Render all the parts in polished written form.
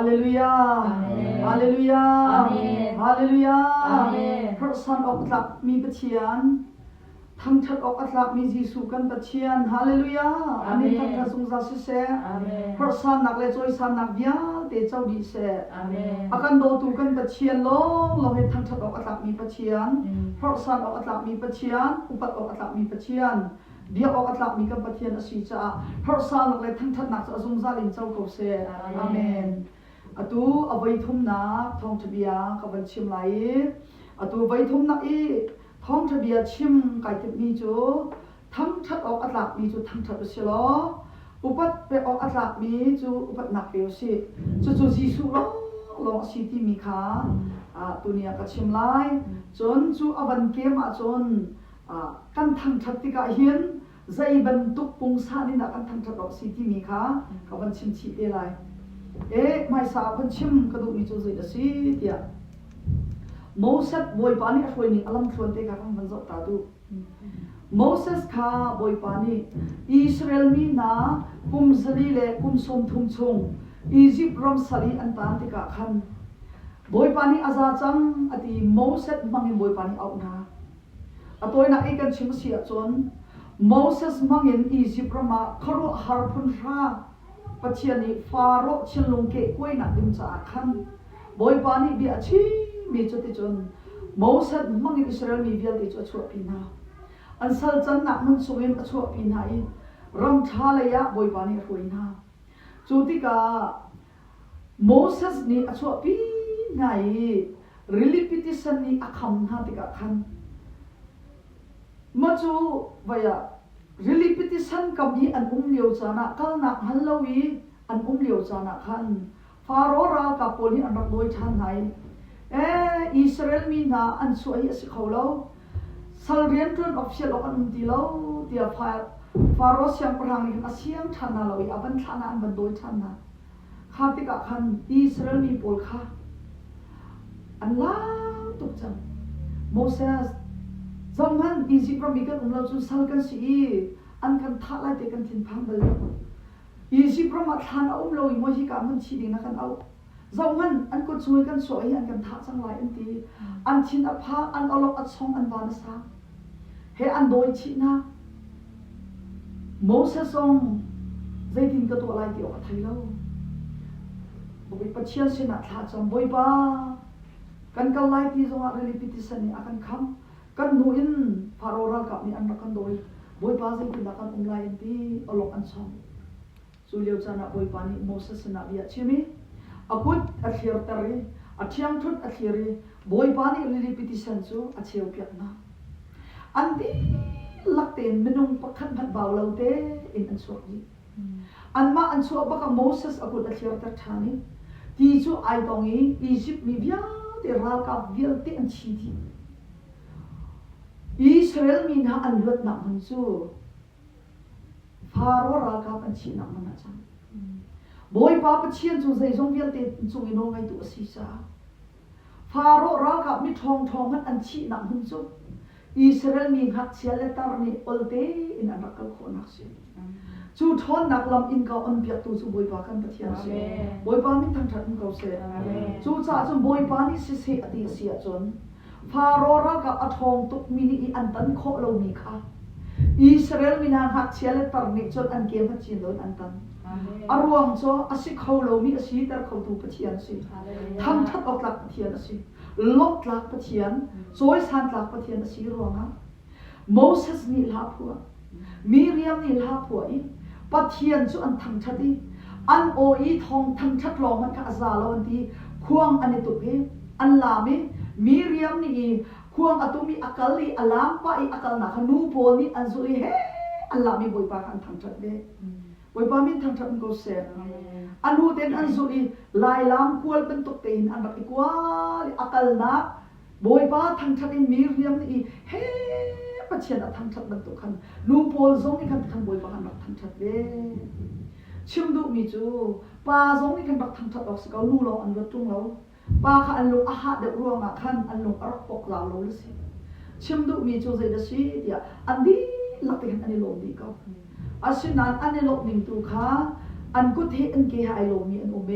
Hallelujah Hallelujah Hallelujah พระสันออกหลักมีประเชียนทั้งชัดออกหลักมีจีสุกันประเชียน Hallelujah อันนี้ทั้งทัศน์ทรงจัดเสด็จพระสันนักเลจอยสันนักยาเตเจ้าดีเสด็จอาการโดตุกันประเชียนลงเราเห็นทั้งชัดออกหลักมีประเชียนพระสันออกหลักมีประเชียนอุปัตออกหลักมีประเชียนเดียวออกหลักมีกันประเชียนอสีจ้าพระสันนักเลทั้งชัดนักจะทรงจัดลินเจ้าเขาเสด็จอาเมนอตูเอาไว้ทุ่มนักทองทะเบียกับวันชิมไหลอตูไว้ทุ่มนักอีท้องทะเบียชิมไก่ติดมีจูทั้งชัดออกอัตลักมีจูทั้งชัดไปเสียล้ออุปัตไปออกอัตลักมีจูอุปัตหนักเดียวสิจูจีสุล้อลองสิที่มีขาตัวเนี้ยก็ชิมไล่จนจูอวันเกมจนกันทั้งชัดที่กะเห็นใจบรรทุกปุงซานี่นะกันทั้งชัดออกสิที่มีขากับวันชิมชีเอไลไม่สาวคนชิมกระดูกมีจูใจสิเดียMoses boy pani akhoi alam thonte ka kan manzo ta du Moses kha boy pani Israel mi na pumzali le pumsom thumchung Egypt rom sali antarctica khan boy pani aza chang ati Moses mangi boy pani auna atoi na ekan chim sia chon Moses mangin Egypt roma kharo harpun ra pachiani faro chinlung ke koina dim cha khan boy pani bi achiมีจุดที่จนโมเสสมังอิสราเอลมีเวียลที่จะช่วยพินาอันสัลจันนักมันสุเวนช่วยพินาอีรำชาเลยะบอยปานีรวยนาจุดที่กาโมเสสนี่ช่วยพินาอี repetition นี่อักขำนาติกาขันมาจูว่า repetition กับอีอันเลียวจานะกัลนักฮัลโลวีอันเลียวจานะขันฟาโรรากับโพลีอันรักโดยชันไหนอิสราเอลมีนาอันสวยสิเขาเราสัลเรียนจนออฟเชียลออกอันดีเราเดียฟาโรสยังประหารนี่อาเซียนชันนาเราอีอันชันนาอันบันโดยชันนาข้าติกะขันอิสราเอลมีโพลข้าอันล้าตุกจังโมเสสจำมันอียิปต์มีกันเราจุสัลกันสีอันกันท่าไล่เด็กกันทิ้งพังไปเลยอียิปต์มาทานเอาเราอีโมจิกามันชีดิงนักกันเอาเจ้ามันอันก็ช่วยกันสวยอันกันทักสังหลายอันดีอันชินอภาอันอลอกอัดซองอันวานสาเฮอันโดยชินะโมเสสซองใจดินก็ตัวอะไรที่ออกไทยแล้วบอกไปปัจเจียนสินะทักจำบ่อยป้ากันกันไล่ที่ทรงอะไรพิธีสนิอากันคำกันนูอินฟาโรรากับนี่อันนักกันโดยบ่อยป้าใจดินนักกันไล่อันที่อลอกอันซองสุเลียวจานะบ่อยป้านี่โมเสสนะเบียชิมิอากุดอัฐิรตรีอัฐิยังทุดอัฐิรีบอยปานีลิลิปิติสันซูอัฐิอุปยักนาอันที่ลักเต็นมนุงปักขันพัดบ่าวเราเตอินอันสวกีอันมาอันสวบักโมเสสอากุดอัฐิรตรีชานีที่จูไอตองอีอียิปต์มีเบียเตรัลกับเบียเตอันชีดีอิสราเอลมีนาอันเลือดหนักมันซูฟาโรห์รัลกับอันชีหนักมันนะจังบอยป้าประเชียนจูใจทรงเวียนเตจงอินโนไงตัวสีสาฟาโรห์รักกับมิทองมันอันชีนักหุ่นจูอิสราเอลมีหักเชียเลตาร์นี่อลเตอินอันรักกับคนนักเสียจูทอนนักลำอินเขาอันเบียดตัวจูบอยป้ากันประเชียนเสียบอยป้ามิทั้งชัดอินเขาเสียจูจ่าจนบอยป้านี่เสียอดีเสียจนฟาโรห์รักกับทองตุกมินีอันตันโคเรามีค่ะอิสราเอลมีนางหักเชียเลตาร์นี่จนอันเกมพัชชินโดนอันตันอารวงโซอาศิเขาโลมีอาศิแต่เขาดูปะเทียนสิทั้งทัดออกหลักปะเทียนสิลบหลักปะเทียนโซยสันหลักปะเทียนสิรวงอ่ะโมเสสนี่ลาผัวมิเรียมนี่ลาผัวอีปะเทียนสุอันทั้งทัดอีอันโออีทองทั้งทัดลองมันก็อาซาลวันที่ควงอันนี้ตุกเฮอันลามิเรียมนี่ควงอตุมีอักลีอลามปะอีอักลนักนูโพนี่อันสุเฮอันลามีบอยปากอันทั้งทัดเด้บอยปามิทั้งทัดก็เสียอันหูเต็นอันสุรีลายล้างควลเป็นตกเต็นอันรักอีกว่าอักลนักบอยปาทั้งทัดอินมีเรียมนี่เฮ้ปัจเจียนทั้งทัดเป็นตกขันนูโพลซงนี่ขันบอยปาอันรักทั้งทัดเด้ชิมดูมีจูปาซงนี่ขันรักทั้งทัดออกสกัลนูเราอันรักจุงเราปาขันอันลงอาหารเดือดร้อนขันอันลงอรักปกเราเลยสิชิมดูมีจูใจเดชีเดียอันนี้ลักเต็นอันนี้ลงดีก็อาศินันอันนี้ลงหนึ่งตัวข้าอันกุฏิอันเกี่ยไอโลมีอันโอเม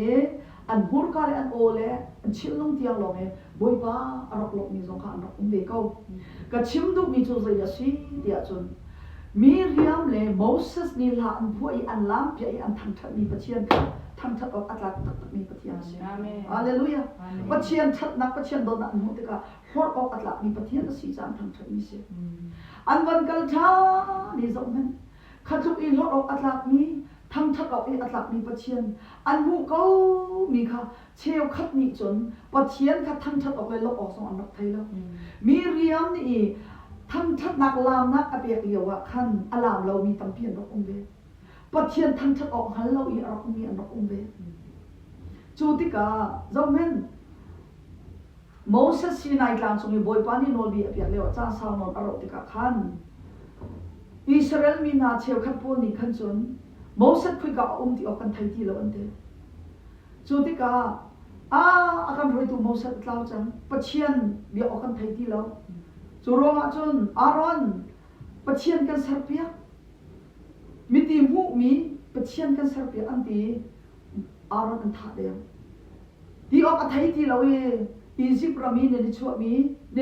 อันหูกาเลอันโอเลอันชิลลงเตียงลงบอยป้าอรกลกมีสงขานรกเบเกากระชิมดูมีจุดใจยาสีเดียจนมีเรียมเลยโมเสสนี่ละอันพวกอันล้ำเปียอันทางทัดมีปะเชียนทางทัดออกอัตลักษณ์มีปะเชียนฮาเลลูยาปะเชียนทัดนักปะเชียนโดนอันมุติกาฮอดออกอัตลักษณ์มีปะเชียนสีจานทางทัดมีเสียอันวันกัลชานี่สมัยขัดทุกอีฮอดออกอัตลักษณ์มีทางทัดออกอัตลักษณ์มีปะเชียนอันหูเขามีค่ะเชลขัดมีจนปะเชียนขัดทางทัดออกเลยลบออกสองอันดับไทยแล้วมีเรียมนี่ทำทัดนักลามนักอเปียกเอียวะขันอลามเรามีตั้งเพียนรักองเวปะเทียนทำทัดออกหันเราอีรักมีอันรักองเวจูติกาเจ้าเม่นโมเสสสีนายกลางสมัยบอยปานีโนบีอเปียกเลียวจ้าสาวนอนอรติกาขันอิสราเอลมีนาเชียวขัดปูนี่ขันจนโมเสสคุยกับที่ออกกันไทยที่เราอันเดจูติกาอาการรวยตัวโมเสสเล่าจังปะเทียนเบียออกกันไทยที่เราจูโรมาจนอารอนปะเชียนกันเสือเปียมิติมุมีปะเชียนกันเสือเปียอันตีอารอนอันท่าเดียวที่ออกอัฐิที่เราอียิปต์รามีเนนิชัวมีเน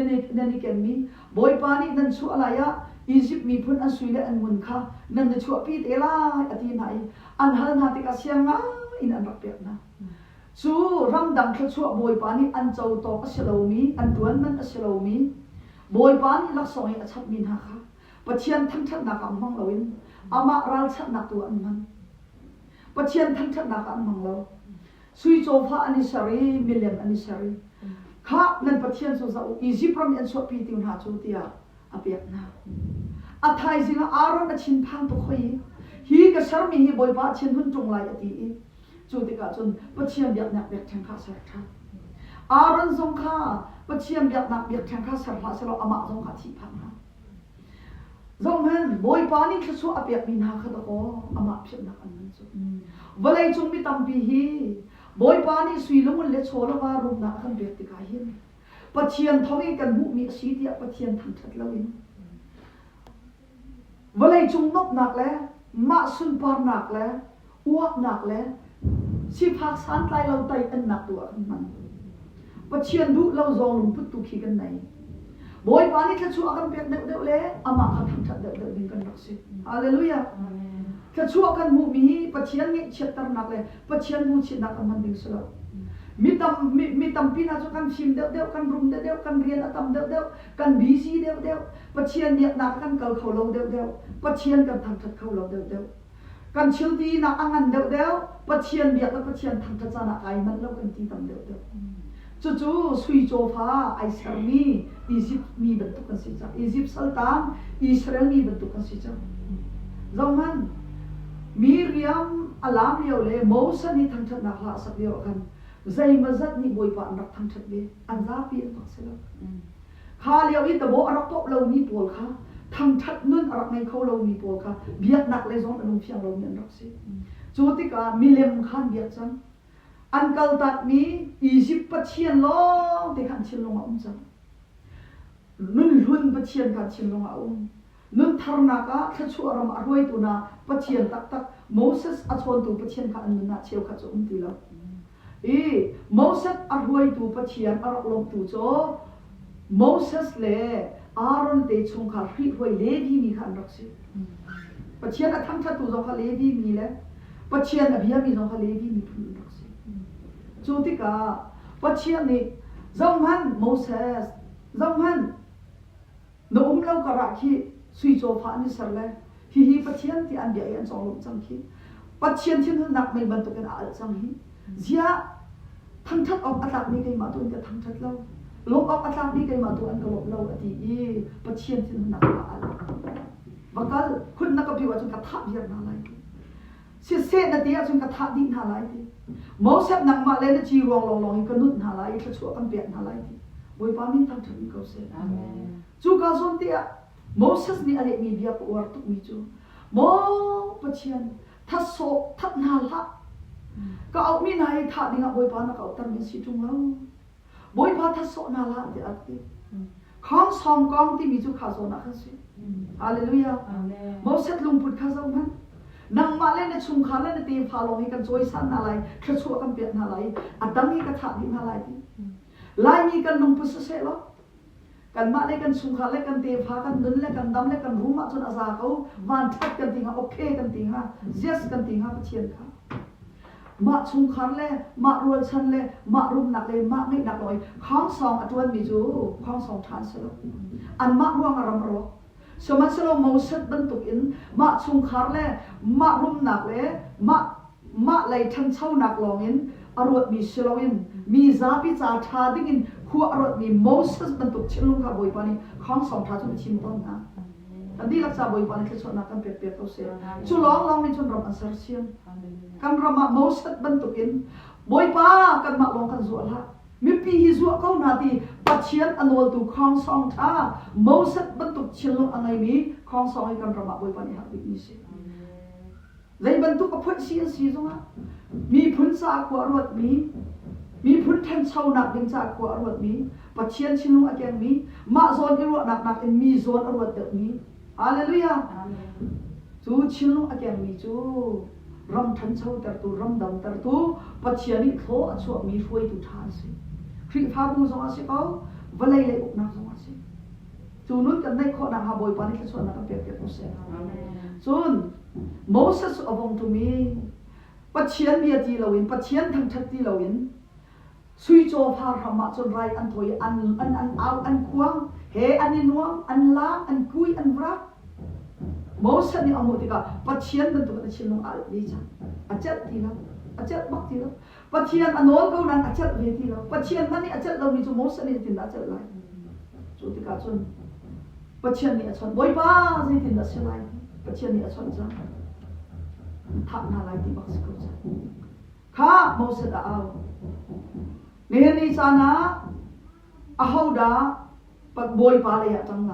นิเกนมีบอยปานีนันชัวอะไรอะอียิปต์มีพุ่นอันสุยเลอันมุนค่ะนันนิชัวปีเตล่าอดีไหนอันฮัลนาติกาเซียงอินอันรักเปียนะจูรำดังขชัวบอยปานีอันเจ้าโตอัศโลมีอันดวนมันอัศโลมีบอยปานีลักษณะชัดมินหาค่ะปะเชียนทั้งชัดนักอันมังเราอินอามารัลชัดนักตัวอันมันปะเชียนทั้งชัดนักอันมังเราสุยโจฟ้าอันนิสารีมิเลมอันนิสารีข้านั่นปะเชียนสุดสักอียิปต์พร้อมยันสวดปีติวหาจูเตียอาเปียกนาอัฐายสิงห์อารอนชินพังตัวขี้ฮีกษัตริย์มีฮีบอยปาเชียนหุ่นจงไลอดีจูติกาจนปะเชียนเบียกหนักเบียกแทงข้าสัตว์อารอนทรงข้าปะเชียนเบียกหนักเบียกแทงข้าสัตว์สละอามาทรงข้าที่พังนะทรงเห็นบอยปานี่คือชัวอาเปียกมีนาขัดโออามาเพียงนักอันนั้นจูวันเลยจงมีตั้มปีฮีบอยปานี่สุยลงมันเล็ดโชละวารุมนักขันเบียกติกาหินปะเชียนท้องกันบุมีสีเดียปะเชียนทำชัดแล้วอินวันเลยจงนกหนักแล้วมาสุนปาร์หนักแล้วอ้วกหนักแล้วสิพักสันไตเราไตอันหนักตัวมันปะเชียนดูเราจองลงพุทธุขีกันไหนบอยปานี่แค่ชั่วกันเปียกเด็กๆเลยอามาขัดทำชัดเด็กๆดิ้งกันรักสิฮาเลลูยาแค่ชั่วกันบุมีปะเชียนนี่เช็ดตรหนักเลยปะเชียนบุเช็ดหนักมันดิ้งสลับมีตั้มปีน่าจะกันชิมเด็กๆกันรุมเด็กๆกันเรียนตั้มเด็กๆกันบีซีเด็กๆปะเชียนเนี่ยหนักกันเกลเขาเราเด็กๆปะเชียนกันทำชัดเขาเราเด็กๆกันชิลดีนักอังอันเด็กๆปะเชียนเบียดแล้วปะเชียนทำชัดจะนักไอ้มันเรากันที่ตั้มเด็กๆจู่ๆสุยโจฟ้าไอซามีอียิปต์มีบรรทุกกันสิจ้าอียิปต์สัลตานอิสราเอลมีบรรทุกกันสิจ้าเรามันมีเรียมอัลลามเลียวเลยโมเสสนี่ทั้งชัดนักละสักเดียวกันใจมาจัดนี่บอยปานรักทั้งชัดเลยอันซาปีนพักเสร็จข้าเลียวอีตะโบอรักโตเรามีปวลค่ะทั้งชัดนุ่นรักในเขาเรามีปวลค่ะเบียดนักเลยส่งอารมณ์เพียงเราเนี่ยรักสิจูติกามีเลมขันเบียดจังอันกัลตัดมีอียิปต์ปะเชียนลงแต่ขันเชียนลงอาจังนุ่นหุ่นปะเชียนขันเชียนลงอานุ่นทารนักะขชัวรำอร่อยตัวน่ะปะเชียนตักโมเสสอัชวนตัวปะเชียนขันนุ่นน่ะเชียวขจรตีแล้วโมเสสอร่อยตัวปะเชียนอรักลงตัวโจโมเสสเล่อารอนเตชงขาริหวยเลวีมีขันรักสิปะเชียนทั้งชัดตัวจงขาเลวีมีแล้วปะเชียนอภิยามีจงขาเลวีมีพุ่นรักสิจูติกาปะเชียนนี่จงหันโมเสสจงหันนุ่มเรากระไรสุยโจฟ้านี่สัรเลยฮีปะเชียนที่อันเดียอันสองลงจังคีปะเชียนที่นั่นนักไม่บรรทุกกันอาจังฮีเสียทั้งชัดออกอัตลักษณ์นี่ไงมาตัวนี้ทั้งชัดเราลบออกอัตลักษณ์นี่ไงมาตัวอันกลบเราอดีปะเชียนที่นั่นนักมาอันบางครั้งคุณนักพิวจนกระทำอย่างนั้นเลยเสียเศษนาทีจนกระทำดิ้งอะไรทีโมเสสนักมาเลยนะจีรองลองก็นุ่นอะไรก็ชัวกันเปลี่ยนอะไรทีบอยปามินทั้งชัดมีเขาเสียจูกาส่วนที่โมเสสนี่อะไรมีเบียกอวดตุกมีจูโมปะเชียนทัศโสทัศนาละก็เอามีนายท่านี่งับบอยปานักเอาตั้งเป็นสิจุงแล้วบอยปาทัศโสนาละที่อัดที่ข้องสองกองที่มีจูขาโซนักสิฮาเลลูยาโมเสสลุงพุทธข้าเจ้ามัน นังมาเล่นในชุมคาเล่นในตีพาลงให้กันจอยสั้นอะไรกระชัวกันเปลี่ยนอะไรอัดดังให้กระถางที่อะไรที่ลายมีกันนงพุทธเสลกันมาเล่นกันชุมคาเล่นกันตีพากันดุนเล่นกันดำเล่นกันรู้มาจนอาซาเขาวันทัดกันตีฮะโอเคกันตีฮะเจสกันตีฮะเชียนค่ะมาชุมคาเล่มารวยชันเล่มารุมหนักเล่มาไม่หนักหน่อยข้องสองอัตวันมีจูข้องสองทานเสลอันมาร่วงอารมณ์รสมัยเราโมเสสบรรทุกอินมาชุมคาร์เล่มารุมหนักเล่มาเลยทันเช่าหนักลองอินอรวดมีเชลวินมีซาปิจาทาดิ้งอินขัวอรวดมีโมเสสบรรทุกชิลุงข้าบอยปานีข้องสองทาจุนชิมต้นนะอันนี้รักษาบอยปานีคือชนนักกันเปียกๆเขาเสียจุลองนี่ชนรำอันเสร์เชียนกันรำมาโมเสสบรรทุกอินบอยปากันมาลองกันส่วนละมีปีฮิซัวเขาหน้าที่ปัจเจียนอันวัลตุข้องสองท่าโมเสสบรรทุกชิลุงอะไรมีข้องสองให้กันรำมาบอยปานีหักดิบนี่สิเลยบรรทุกกับพุทธเสียสีตรงนั้นมีพุนจากขัวรวดมีพุนทันเช่าหนักดึงจากขัวรวดมีปัจเจียนชิลุงอาแกงมีมาโซนที่รวดหนักๆมีโซนอรวดเดมีฮาเลลูยาจูชิลุงอาแกงมีจูรำทันเช่าแต่ตัวรำดำแต่ตัวปัจเจียนนี่โถชัวมีช่วยตุทานสิคริสพาบูสงอาสิเขาวลัยเลยอุกนาสงอาสิจูนุ่นกันได้ข้อนักฮาบอยปานิคส่วนนักเปียกๆตัวเสียจูนโมเสสอวงตุมีปัจเจียนเบียตีเราอินปัจเจียนทั้งชัดตีเราอินสุยโจพารามาจนไรอันถอยอันเอาอันควงเฮอันนินวงอันล้างอันกุยอันรักโมเสสนี่เอาหมดที่ก็ปัจเจียนเป็นตัวกันชิลงอาลีจังอาจจะตีเราอาจจะบักตีเราปัจเจียนอันโน้นเขานั้นอาจจะเวทีเราปัจเจียนมันนี่อาจจะเรามีจูโมเสสนี่ติดอาจจะไรจูที่ก็จนปัจเจียนนี่อาจจะบ่อยป้าสิติดอาจจะไรปัจเจียนนี่อาจจะจังทับนาลายที่บักสกุลจ้ะข้าโมเสสเอาเนี่ยนี่จานะอาหูดาปักบอยปาเลยจังไร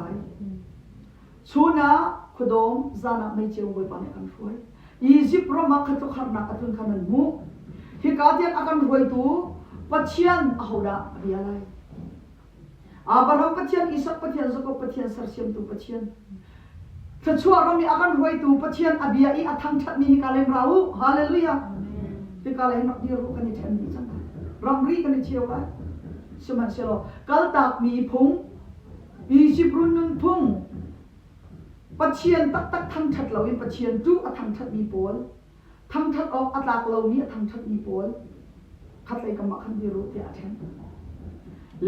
ชูนะขุดมจานะไม่เจียวบอยปาเลยกันรวยอียิปต์รามาขัดตุขันนักขัดขันมุฮิกาเทียนอากันรวยตัวปัจเจียนอาหูดาเบียไรอาบราฮัมปัจเจียนอิสักปัจเจียนสกปปัจเจียนสารเชียมตัวปัจเจียนถ้าชั่วเรามีอาการรวยตัวปัจเจียนอเบียอีอัฐังชัดมีฮิกาเลมราหูฮาเลลูยาฮิกาเลมนักเดียรุกันนี่แทนดีจังรำรีกันนี่เชียวกันสมัยเชลล์กัลตากมีพุงอีจิปรุนพุงปัจเจียนตักทั้งชัดเราอินปัจเจียนจูอัฐังชัดมีปวลทั้งชัดออกอัตลากเรานี้อัฐังชัดมีปวลขัดเลยกับมาคันเดียรุเดียแทน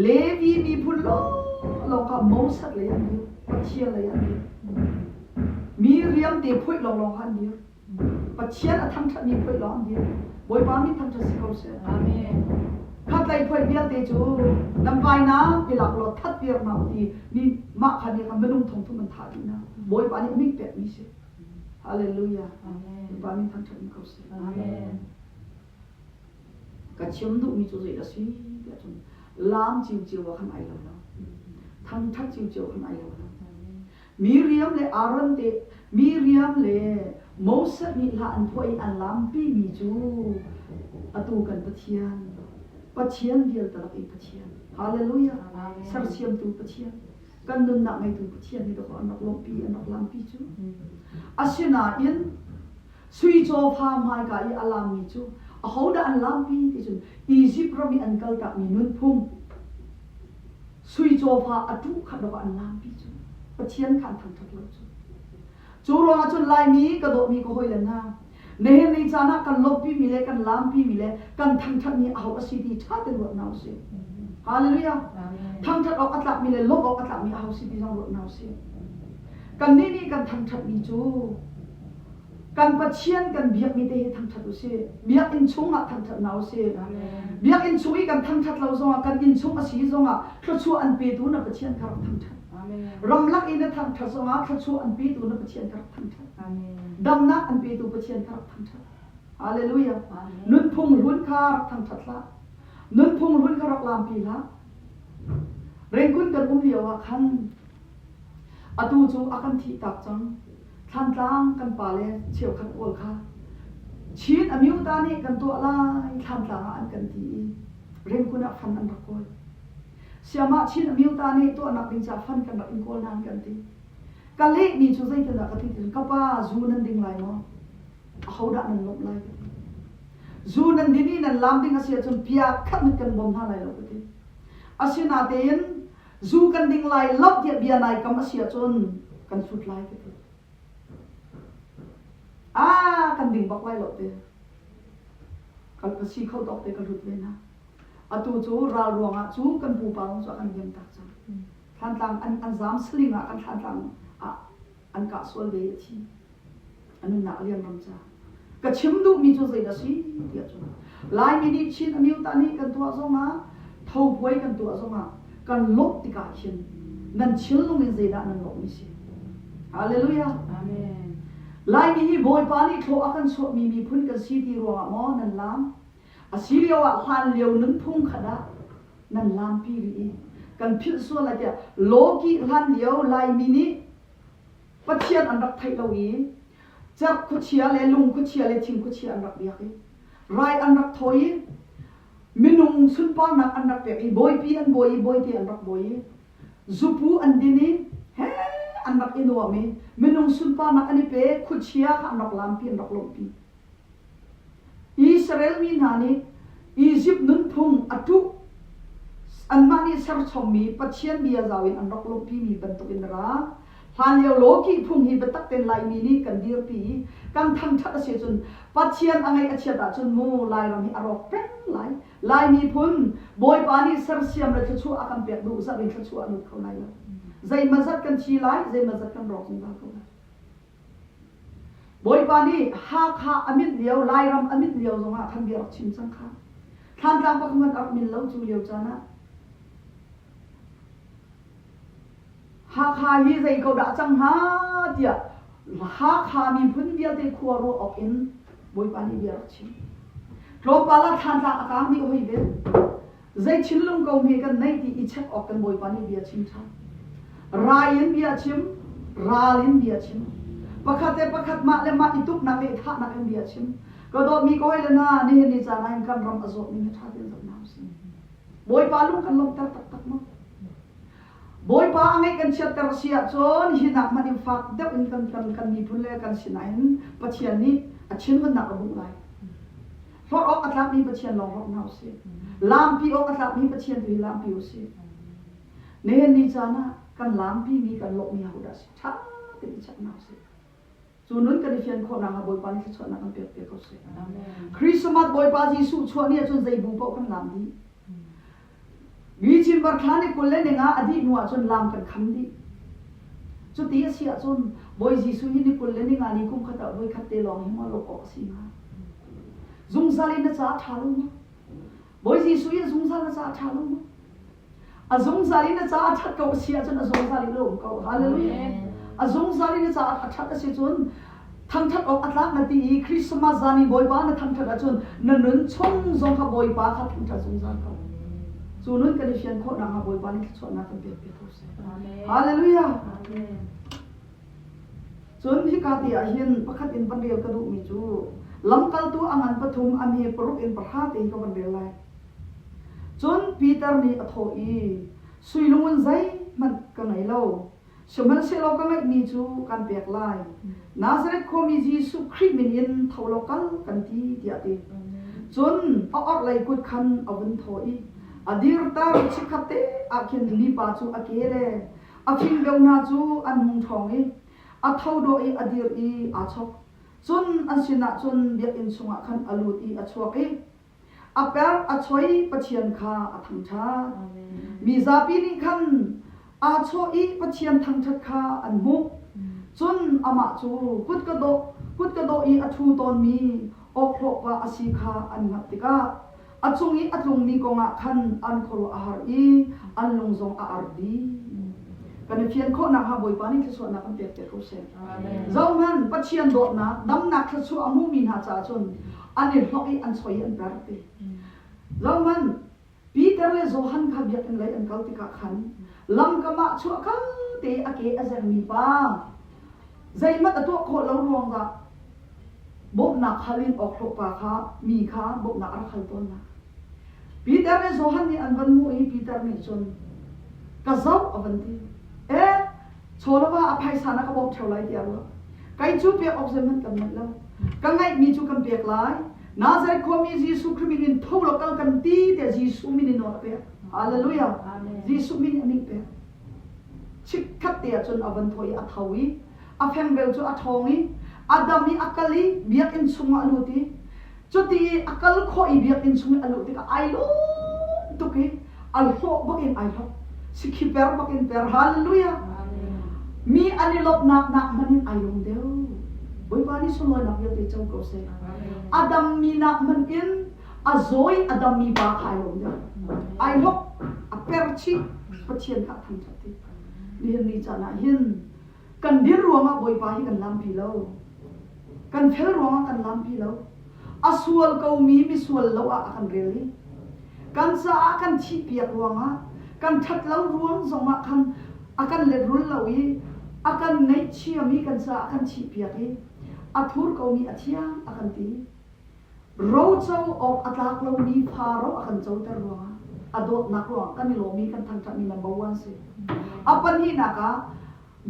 เลวีมีพุนโลกับโมเสสเลยอันเดียวปัจเจียนเลยอันเดียวมีเรียมเตะพุยลองอันเดียวปัจเจียนอัฐังชัดมีพุยลองอันเดียวบอยปามีทั้งชัดสิเขาเสียอาเมนขัดเลยพุยเบียเตจูลำไยน้ำเวลาเราทัดเบียร์มาดีนี่มาคันนี้กันไม่ต้องทงทุมันทัดนะบอยปานี่ไม่เปลี่ยนนี่สิฮาเลลูยาอาเมนปามีทั้งชัดมีเขาเสียอาเมนกัจฉิมดุมีจุดอะไรสิเดี๋ยวจนล้างจิวว่าขันไอเราแล้วทั้งทัดจิวขันไอเราแล้วมีเรียมเลยอารันเตมีเรียมเลยโมเสสนี่ละอันพวยอันล้ำปีมีจูอตูกันปัจเจียนเดียวตลอดอีปัจเจียนฮาเลลูยาสารเชียมตูปัจเจียนกันนึงนักไม่ตูปัจเจียนนี่ตัวอันนักลมปีอันนักล้ำปีจูอาศินาอินสุยโจพามหายกายอัลลามีจูเขาได้อันล้ำปีที่จูอียิปต์เรามีอันกัลตักมีนุ่นพุ่งสุยโจพาอตูขัดดอกอันล้ำปีจูปัจเจียนขันทั้งทัดเลยจูรอจนลายมีกระโดดมีก็หอยเลยนะเนในจานะกันลบพี่มีเลยกันล้ำพี่มีเลยกันทั้งทัดมีเอาอสิดีชาติรวดนาวเสียฮาเลลูยาทั้งทัดออกอัตลักมีเลยลบออกอัตลักมีเอาสิดีจังรวดนาวเสียกันนี่กันทั้งทัดมีจูกันปัจเจียนกันเบียกมีเตะทั้งทัดดูเสียเบียกอินชุงอ่ะทั้งทัดนาวเสียเบียกอินชุยกันทั้งทัดเราซงอ่ะกันอินชุงอสีซงอ่ะครัวชัวอันเปตูนับปัจเจียนครับทั้งทัดรำลักอินทางทัศน์มาทัศน์อันปีตูนับเชียนครับทั้งทัศน์ดำนักอันปีตูเชียนครับทั้งทัศน์ฮาเลลูยานุ่นพุ่งรุ่นคาร์ทั้งทัศน์ละนุ่นพุ่งรุ่นคาร์ลามปีละเร่งคุณกันเดียวขันอตูจูอากันทีตักจังทันตังกันป่าเลเชี่ยวขันโอลค่ะชีนอมิวตานี่กันตัวลายทันตังอันกันทีเร่งคุณขันอันตะโกยเสียมาชินมิวตานี่ตัวนักดิงจาฟันกันแบบอินโกนานกันทีกันเล็กนี่ช่วยกันนักที่ถึงกับป้าจูนันดิ่งไหลเนาะ เขาด่านั่นลบไล่จูนั่นดินี่นั่นลามดิ้งอาเซียจนพิอาขัดนึกกันบ่มท่าไรเราก็ดีอาเซียนาเตียนจูกันดิ้งไล่ลบเดียบเบียนไล่กับอาเซียจนกันสุดไล่ก็ดีกันดิ้งบอกไล่ลบเดียกันภาษีเขาตอกเตกันรุดเลยนะตูจูราวรวงจูกันปูปางจูกันเยี่ยมตักจังท่านตังอันจามสลิงกันท่านตังอันกะสวลเบียทีอันนั้นนักเรียนรำจ้ากระชิมดูมีจุดใจละสิเดียวจุลายมีดิชินอันนี้ตานี้กันตัวส่งมาเท่าป่วยกันตัวส่งมากันลบติกาชินนั่นชิลลงในใจนั่นลบมิสิฮาเลลูยาอาเมนลายมีบอยปานี่โทอากันสวดมีพุ่นกันสีที่รัวมอนั่นลามอาศิเลียวหานเลียวนึงพุ่งขดานั่นลามปีรีกันพิษส่วนอะไรเดียโลกีหานเลียวลายมีนี่ปัจเจียนอันดับไทยเราอีจับคุเชียเลลุงคุเชียเลทิงคุเชียอันดับเบียกไรอันดับถอยมินุงสุนปานักอันดับเบียกบอยปีอันบอยปีอันดับบอยจูปูอันดินีเฮอันดับอินโดมีมินุงสุนปานักอันนี้เป้คุเชียอันดับลามปีอันดับลมปีอิสราเอลมีนานีอียิปต์นุ่นพุงอัตุอันมานีเซอร์ชอมมีปัจเจียนเบียจาวินอันดับลมปีมีบรรทุกอินราหานเลียวโลกีพุ่งหิบตักเต็นลายมีนี่กันเดียวปีกันทำชัดเสียจนปัจเจียนอะไรอาเชียดจนมูลายเรามีอารมณ์เป็นลายมีพุ่นบอยปานี่เซอร์เซียมเลยจะชั่วอาการเปียกดูสักเป็นชั่วอนุเขาในละใจมาจัดกันชีลายใจมาจัดกันรอกจิงบ้าเขาบอยปานี่ฮาคาอมิตเลียวลายรำอมิตเลียวตรงอ่ะทันเบียร์ชิมสังขาท่านตามพระคุณอัลมินเล่าจูเลียวจานะฮาคาฮีใจเขาด่าจังฮาเดียฮาคามีพุ่นเบียร์เตะขวารูออกอินบอยปานี่เบียร์ชิมโรปาลาท่านตามอาการนี้โอ้ยเบ็ดใจชิลลงเขาเมกันในที่อิจฉาออกกันบอยปานี่เบียร์ชิมช้ารายอินเบียร์ชิมราลินเบียร์ชิมประคัตประคัตมาเลมาอิตุกนักเอท่านักเบียร์ชิมก็โดมีก้อยเลยนะนี่นี่จานาอินกันรำอโศกนี่ท่าเดียวกับน้ำสิบอยปาลุงกันลงตักมั้งบอยปาอังไงกันเชียตระเสียจนหินักมันอินฟักเด็กอินกันมีพุ่นเล่กันสินัยปัจเจียนนี้อัดชินมันหนักบุกไหลเพราะออกอัตลักษณ์มีปัจเจียนลองรอบน้ำสิลามปีออกอัตลักษณ์มีปัจเจียนตุยลามปีอุสินี่นี่จานะกันลามปีมีกันโลมีหูดัชช้าติดชักน้ำสิส่วนนั้นกันเฟียนคนนางบอยปานี่ชวนนางกันเปียกเขาสิคริสต์มาสบอยปาจีสุชวนนี่จนใจบุปผากันลามดีวิจิมบัตรนี่คนเล่นงาอดีตนัวจนลามกันคำดีจุดที่เสียจนบอยจีสุนี่คนเล่นงานี่คุ้มขัดบอยขัดเตลองให้มาลบออกสิมาจุงซาลินจะทารุมาบอยจีสุยจุงซาลินจะทารุมาจุงซาลินจะทัดเขาเสียจนจุงซาลินลงเขาฮาเลลูยาจุงซาลินจะทัดเสียจนทั้งทัดออกอัตลักษณ์นาทีคริสต์มาสนี่บอยปานะทั้งทัดจนนั่นชงจงเขาบอยปาทัดทั้งทัดจุงซาเขาส่วนนั้นก็ได้เชียนโคตรนางบอยปานี่ชวนนักเปียกเขาเสียฮาเลลูยาส่วนที่กาติอาหินประคัดอินปันเดียวกระดูกมีจูลำกัลตัวอังันปฐุมอันนี้ปรุกอินประคัดอินกับปันเดียวเลยจนปีเตอร์นี่อโธอีสุยลุงใจมันกันไหนเล่าสมัยเสลก็ไม่มีจูการเปียกลายนาซาเรตโคมีจีสุคริมินินเท่าโลกัลกันที่เดียดีจนเอาออกไหลกุดคันเอาวันโธอีอดีรตาชิคัตเตอาคินลีปาจูอาเกเรอาคินเบลนาจูอันมุงทองอีอาเท่าโดอีอดีรอีอาชกจนอันสินะจนเบียอินสุงะคันอลูตีอาชวกอีอาเปร์อาชวยปะเชียนคาอาทังชามีซาปีนี่คันอาชวอีปะเชียนทังชัดคาอันมุกจนอามาจูกุดกระโดอีอาทูตอนมีออกหกว่าอาศิคาอันนัติกาอัจงอีอัจงมีกงะคันอันโครอาหารอีอันลงจงอาร์ดีกันเพียนโคนักฮาบอยปานี่ที่ส่วนนักกันเปียกเขาเสเจ้ามันปัจเจียนโดดนะดำนักที่ส่วนอามูมินหาจ่าจนอันนี้หลอกอีอันสวยอันแบบนี้เจ้ามันปีเตอร์เลโซฮันขับยักษ์เลยอันเกาติกาขันลำกะมาชัวกันเตะอาเกะอาเซมีป้าใจมัดตัวโคเรารวงละบกนักฮาลินออกหกปาขามีขาบกนักอัลคัลต้นนะปีเตอร์เลโซฮันนี่อันวันมูอีปีเตอร์นี่จนกระซับอวันทีโชว์แล้วว่าอภัยสานะก็บอกเท่าไรเดียวแล้วไก่จูเปียออกเซมันกันหมดแล้ว กังไงมีจูกันเปียกลายนาซาเรตความมีเยซูคริสต์มินินทงโลกกันตีแต่เยซูมินินอเปียฮาเลลูยาเยซูมินิมิเปียชิกขัดเตียจนอวันทอยอัทวีอาแฟงเบลจูอัทองนี้อาดัมมีอักลีเบียกอินสุงอลุติจุดที่อักลข้ออีเบียกอินสุงอลุติก็ไอลุตุกีอัลโฮบักอินไอโฮสิคิเปร์บักอินเปร์ฮาเลลูยามีอันนี้ลบนักมันอินไอลงเดียวบอยปานี่สโลนักเยอะที่เจ้าก็เสียอาดัมมีนักมันอินอาโซยอาดัมมีบาไอลงเดียวไอโฮอเปร์ชิปัจเจียนขัดทั้งจัดที่นี่นี่จะน่าหินกันเดียรวงอ่ะบอยปาให้กันลำพีเลวกันเฟลรวงอ่ะกันลำพีเลวอาสวลเกามีสวลเลวอ่ะกันเรียลกันสะกันชีเปียกรวงอ่ะกันทัดเลวรวงสมะกันakan ledrul lawi akan nei chia mi kan sa akan chi pia ki athur ko mi athia akan ti ro chau ok atlak lo mi pharo akan chau tar ro adot nak ro kan lo mi kan thang thang mi number 1 se apan hi naka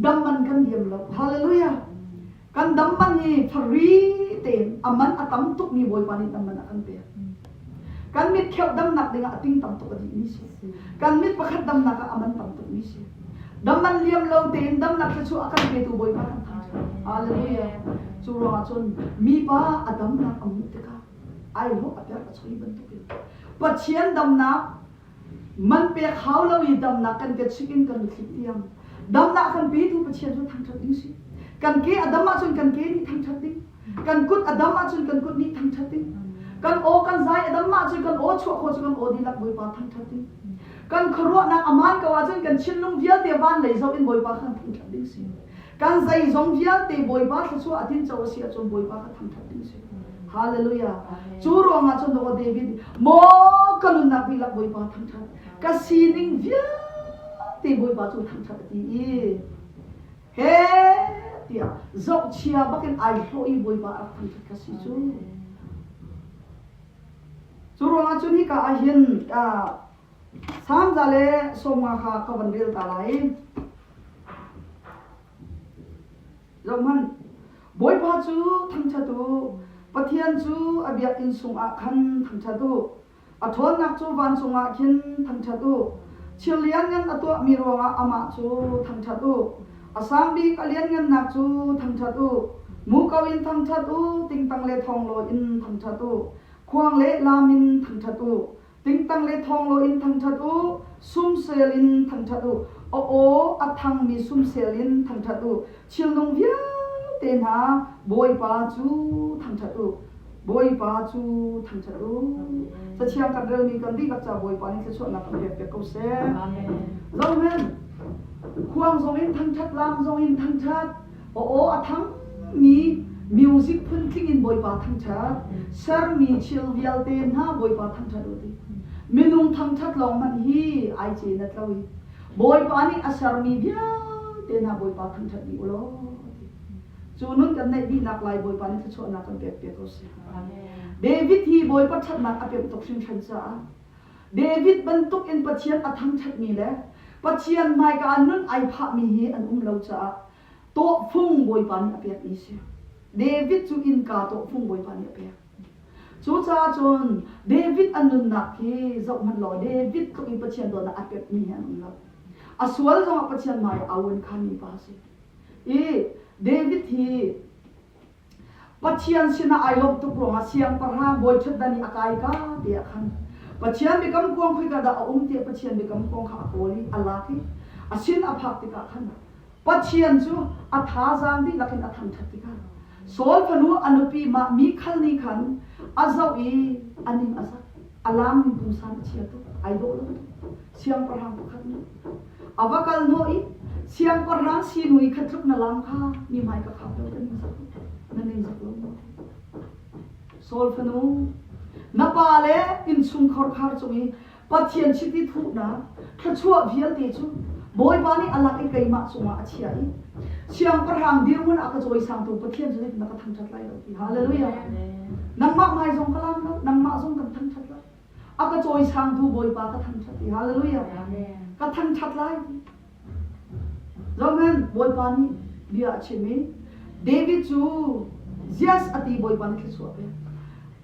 damman kan diam lo hallelujah kan damman hi free ten aman atam tuk ni boy pani damman akan pe kan mit kheu dam nak dinga ating tam tuk adi ni se kan mit pakhat dam naka aman tam tuk ni se daman liam lo ten dam nak chu akan pe tu boy pa hallelujah chu ro chon mi pa adam nak amutika ai ho apya choi ban tu pachian dam nak man pe khaw lo yi dam nak kan ke chicken kan thik tiam dam nak kan pe tu pachian chu thang thak ding si kan ke adam ma chon kan ke ni thang thak ding kan kut adam ma chon kan kut ni thang thak ding kan o kan zai adam ma chon kan o chu kho chu kan o di lak boy pa thang thak ding kan khruat nak aman ka wajan kan chinlung vial te van lei zo in boy pa khan thang thak ding si kan zai zong vial te boy pa chu atin chaw si achon boy pa kha thang thak ding si hallelujah chu ro nga chon do david mo kalun na bilak boy pa thang thak ka sining vial te boy pa chu thang thak ti he tia zo chia bakin ai ho i boy pa thang thak ka si chu ro nga chun hi ka a hin sam jale soma kha ka bandil ta lai roman boy pa chu thang cha tu pathian chu abia in sung a khan thang cha tu athon nak chu van sung a khin thang cha tu chilian ngan atwa mi ronga ama chu thang cha tu asam bi kalian ngan nak chu thang cha tu mu kawin thang cha tu ting tang le thong lo in thang cha tu khwang le lamin thang cha tu ting tang le thong lo in thang that u sum sel in thang that u o athang mi sum sel in thang that u chil nong via te na boy pa chu thang that u boy pa chu thang that u sa chiang kan rel mi kan di ka cha boy pa ni chu na kan pe ko se amen long men khuang zong in thang that lam zong in thang that o athang mi music phun thing in boy pa thang that sar mi chil vial te na boy pa thang that u minung thang that long man hi ai che na tlawi boy pa ni asar mi bia te na boy pa thang that ni ulo chunun kan nei di nak lai boy pa ni chu na kan pe ko se david hi boy pa that na apem tok sin chan cha david bantuk in pachian athang that mi le pachian mai ka anun ai pha mi hi an lo cha to phung boy pa ni apet ni se david chu in ka to phung boy pa ni apet chú cha chun david anun nak ki zok man lo david ko in pachian do na apet mi han lo aswal zo pachian mai awon khan ni pa se david hi pachian sina ai lob tu pro nga siang parha boy chat dani akai ka te khan pachian bekam kong khoi ka da te pachian bekam kong kha poli alaki asin aphak ti ka khan pachian chu atha jang di lakin atham that ti ka sol phanu anupi ma mi khal ni khan azawi anim asa alam ni pungsan chia tu idol siang parhang pakhat na avakal no I siang parhang sinui khatruk na lang kha mi mai ka khap lo kan na ning zak lo sol phanu napale in sung khor khar chumi pathian chiti thu na thachua vial te chu boy bani alak kai ma chunga achia I siang parhang dirmun aka joy sang tu pathian chu na ka thang that lai lo hallelujah nang ma mai zong kalam lo nang ma zong kan thang that lai aka joy sang tu boy pa ka thang that hallelujah ka thang that lai zaman boy pa ni dia chimi david chu yes ati boy pan ki chu pe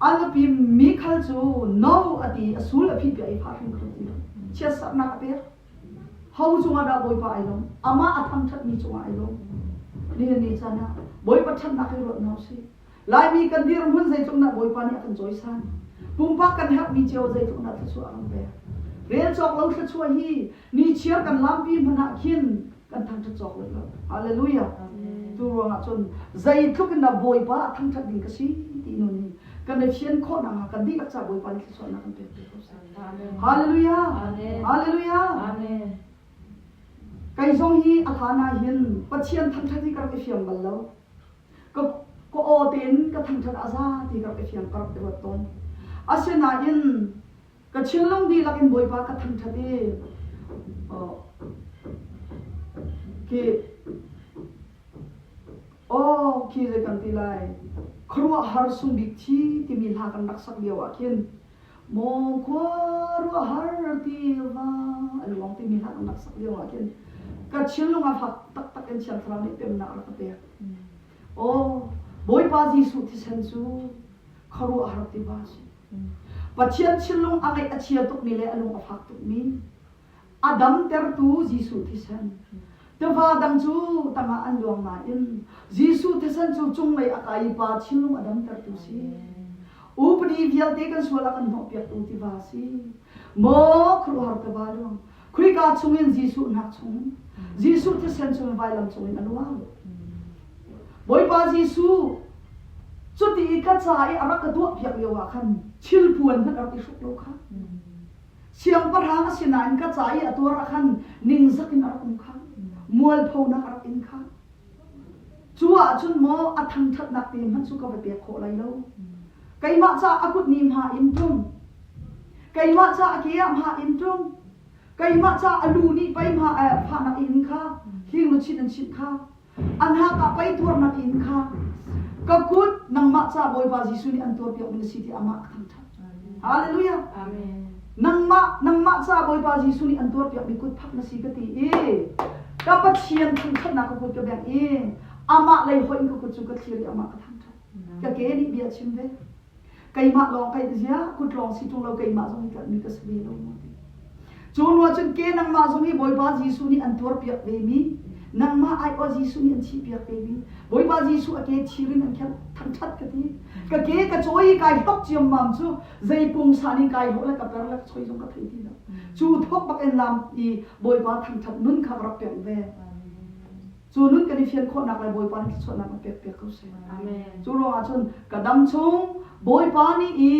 alapi mi khal chu no ati asul api pi ai pha ring ko ti chia sa na pe hau chu ma da boy pa ai lo ama athang that mi chu ai lo ni chana boy pa that na kai ro no si lai mi kan dir hun zai tung na boy pa ni kan joy san pumpa kan hak mi cheu zai tung na thu chu ang pe rel chok lo thu chu hi ni chia kan lam pi mana khin kan thang that chok lo hallelujah tu ro nga chon zai thuk na boy pa thang that ding ka si ti no ni kan ne phian kho na kan di ka cha boy pa ni chu na kan pe hallelujah hallelujah amen kai zong hi athana hin pachian thang that ka ke fiam bal lo ko o ten ka thang that aza ti ka ke fiam ka te ton asena in ka chilong di lakin boy pa ka thang that e ke ki je kan ti lai khruwa har sum bik thi ti mi la kan dak sak liawa kin mo khruwa har ti wa along ti mi la kan dak sak liawa kin ka chilong a phak tak tak en chal thra ni pem na ra te boy pa jisu ti san chu khruwa har ti ba si pachian chilong angai achia tuk ni le along a phak tuk mi adam ter tu jisu ti san te va dang chu tama an luang ma in jisu te san chu chung mai akai pa chilung adam tar tu si upni vial te kan suala kan no pia tu ti va si mo khru har te ba luang khui ka chung in jisu na chung jisu te san chung vai lam chung in anwa boy pa jisu chu ti ka chai ara ka du pia yo wa khan chil puan na ka ti suk lo kha siang parhang sinan ka chai atur khan ning zakin ara kum kha mual phau na ar in kha chua chun mo athang that nak ti man chu ka be kho lai lo kai ma cha akut nim ha in tum kai ma cha akia ha in tum kai ma cha alu ni pai ma pha na in kha hing lu chin an chin kha an ha ka pai tur na in kha ka kut nang ma cha boy ba jisu ni an tor pi min si ti ama athang that hallelujah amen nang ma cha boy ba jisu ni an tor pi mi kut phak na si ka ti dapat siang thang that na ko ko bek ama lai hoi ko chu ka thiri ama ka thang that ka ke ni bia chim ve kai ma long kai dia kut long si tung lo kai ma jong ka ni ka sbi lo mo chon wa chen ke nang ma jong hi boy ba jisu ni an tor piak be mi nang ma ai o jisu ni an chi piak be mi boy ba jisu ake chirin an khan thang that ka ti ka ke ka choi kai tok chiam mam chu zai pum sani kai ho la ka per la choi jong ka thei ti chu thok bak en lam i boy ba thang that nun kha rak pe ve chu nun ka ni fian kho na kai boy pa ni chu na ka pe ko se amen chu ro a chun ka dam chung boy pa ni i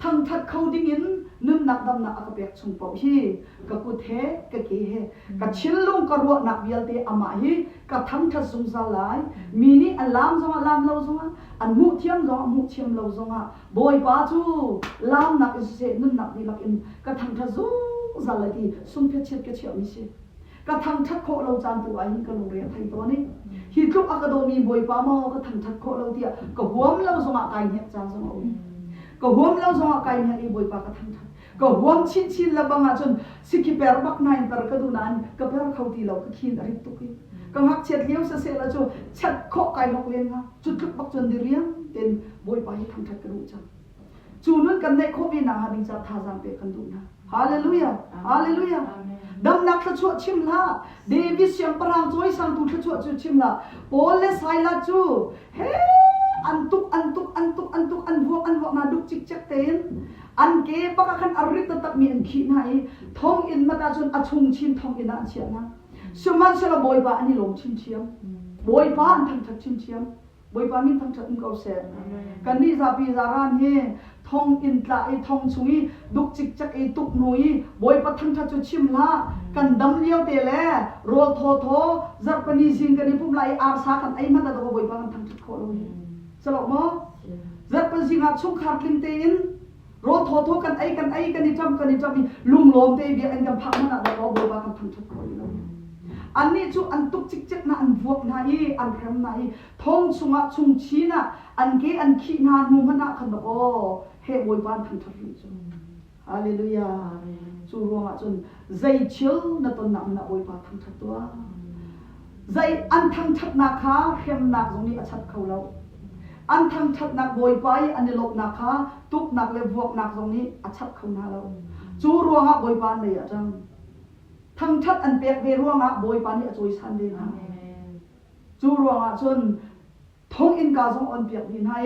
thang that khau ding in nun nak dam na ka pe chung pau hi ka ku the ka ke he ka chillung ka ro nak bial te ama hi ka thang that sung za lai mini alam zong alam lo zong an mu thiam lo zong boy pa chu lam nak se nun nak ni lak in ka thang that zu za la ti sum phe chet ke cheu mi se ka thang that kho lo chan tu ai ka lo re thai to ni hi tluk akademi boy pa mo ka thang that kho lo tia ka huam lo zong kai he cha zong o ka huam lo zong kai he boy pa ka thang that ka huam chin la banga chun sikhi per bak nine tar ka du nan ka per khauti lo ka khin ri tu ki ka hak chet liu sa se la chu chat kho kai lok len ha chu tluk bak chun di riang ten boy pa hi thang that ka ru cha chu nun kan nei kho bi na ha ding cha tha jang pe kan du na hallelujah hallelujah dam nak tha chu chim la david siam parang choi sang tu tha chu chim la pol le sai la chu he antuk an wo na duk chik chak ten an ke pa ka khan arrit tak mi an khi nai thong in mata chun achung chin thong in an chia na suman sala boy ba ani long chin chiam boy pa an thang thak chin chiam boy pa min thang thak ko se kan ni za pi za ran he thong in tla e thong chui duk chik chak e tuk noi boy pa thang thak chu chim la kan dam liao te le rol tho zar pani jing kan pum lai ar sa kan ai ma da do boy pa kan thang thak kho lo chalo mo zar pan jing a chung khar ling te in rol tho kan ai ni tam lum lom te bi an kan phak ma da do boy pa kan thang thak kho lo ani chu an tuk chik chak na an vuak na I an khem na I thong chunga chung chi na an ke an khi na nu ma na khan do he boy ban thang thak ri chu hallelujah chu ro ma chun zai chil na ton nam na boy pa thang thak to zai an thang thak na kha khem na jong ni achat khau lo อันทั้งชัดนักบอยไปอันนี้ลบนักค่ะตุกนักเลยบวกนักตรงนี้อัดชัดเข้าหน้าเราจูรัวงะบอยปานเลยอ่ะจังทั้งชัดอันเปียกเวรัวงะบอยปานนี่จอยสันเดนะจูรัวงะจนท้องอินกาจงอันเปียกดินฮะ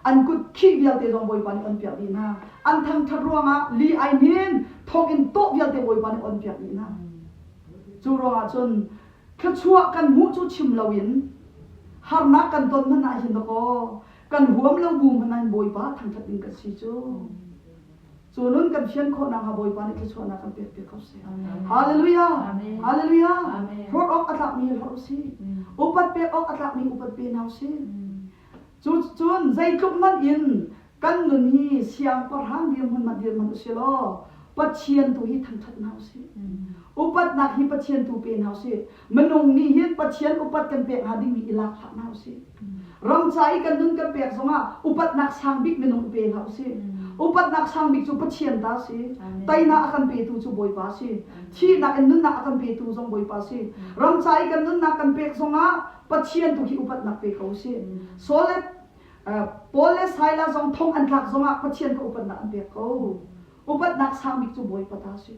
อันกุดขี้เวียลเตจงบอยปานอันเปียกดินฮะอันทั้งชัดรัวงะลีไอนินท้องอินโตเวียลเตบอยปานอันเปียกดินฮะจูรัวงะจนแค่ชั่วกันหูจูชิมลาวินหานักกันตนมันน่าเห็นตะโกกันหัวมแล้วบูมมันนั่นบอยปาทั้งชัดดินกันสิจูจูนุ่นกันเชียนคนนางหาบอยปานแค่ชั่วนักกันเปียกเขาเสียฮาเลลูยาฮาเลลูยาพระองค์อัตมีเราสิอุปัตเปียองค์อัตมีอุปัตเปียเราสิจูนใจจุกมันอินกันนุนฮีเสียงประหังเดียมันมาเดียมันอุสิโลปัจเจียนตัวฮีทั้งชัดเราสิอุปัตนักฮีปัจเจียนตัวเป็นเราสิมนุงนี้ฮีปัจเจียนอุปัตกันเปียหาดิ้งมีอิลักหักเราสิรำใจกันนุนกันเปียสงะอุปัตนักสังบิกมนุงเป็นเราสิอุปัตนักสังบิกจูปัจเจียนตาสิไตนาอากันเปียตูจูบอยปาสิที่นักนุนนักอากันเปียตูจงบอยปาสิรำใจกันนุนนักกันเปียสงะปัจเจียนตัวฮีอุปัตนักเปียเขาสิโซเลโพเลสไฮลาจงทงอันหลักจงะปัจเจียนก็อุปัตนักเปียเขาอุปัตนักสังบิกจูบอยปาตาสิ